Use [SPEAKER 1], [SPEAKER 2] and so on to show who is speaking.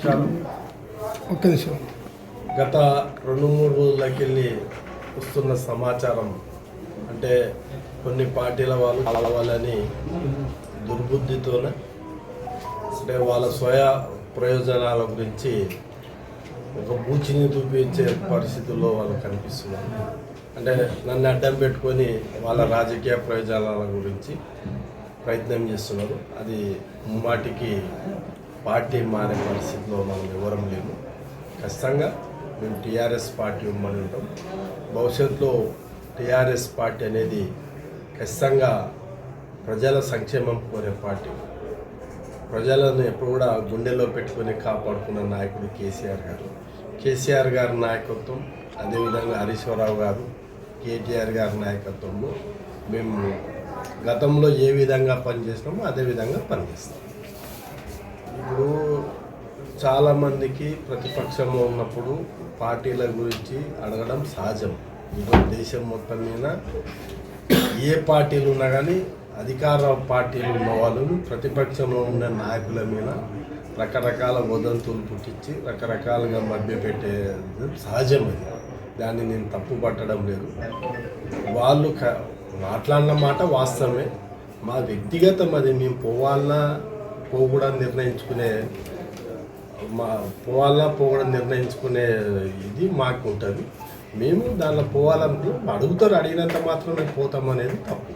[SPEAKER 1] నమస్కారం.
[SPEAKER 2] ఒక్క నిమిషం.
[SPEAKER 1] గత 2-3 రోజులకెళ్ళి వస్తున్న సమాచారం అంటే కొన్ని పార్టీల వాళ్ళు కలవాలని దుర్బుద్ధితోనే అంటే వాళ్ళ స్వయ ప్రయోజనాల గురించి ఒక బూచిని చూపించే పరిస్థితుల్లో వాళ్ళు కనిపిస్తున్నారు. అంటే నన్ను అడ్డం పెట్టుకొని వాళ్ళ రాజకీయ ప్రయోజనాల గురించి ప్రయత్నం చేస్తున్నారు. అది ముమ్మాటికి పార్టీ మారే పరిస్థితిలో మనం ఎవరం లేము. ఖచ్చితంగా మేము టీఆర్ఎస్ పార్టీ ఉమ్మని ఉంటాం. భవిష్యత్తులో టీఆర్ఎస్ పార్టీ అనేది ఖచ్చితంగా ప్రజల సంక్షేమం కోరే పార్టీ. ప్రజలను ఎప్పుడు కూడా గుండెలో పెట్టుకొని కాపాడుకున్న నాయకుడు కేసీఆర్ గారి నాయకత్వం, అదేవిధంగా హరీశ్వరరావు గారు, కేటీఆర్ గారి నాయకత్వంలో మేము గతంలో ఏ విధంగా పనిచేసినామో అదే విధంగా పనిచేస్తాం. ఇప్పుడు చాలామందికి ప్రతిపక్షంలో ఉన్నప్పుడు పార్టీల గురించి అడగడం సహజం. ఈరోజు దేశం మొత్తం మీద ఏ పార్టీలు ఉన్నా కానీ అధికార పార్టీలు ఉన్న వాళ్ళను ప్రతిపక్షంలో ఉన్న నాయకుల మీద రకరకాల వదంతులు పుట్టించి రకరకాలుగా మభ్యపెట్టేది సహజం. అది దాన్ని నేను తప్పు పట్టడం లేదు. వాళ్ళు మాట్లాడిన మాట వాస్తవమే. మా వ్యక్తిగతం అది. మేము పోకూడదు నిర్ణయించుకునే ఇది మాకు ఉంటుంది. మేము దానిలో పోవాలనుకున్నాం. అడిగినంత మాత్రం మేము పోతాం అనేది తప్పు.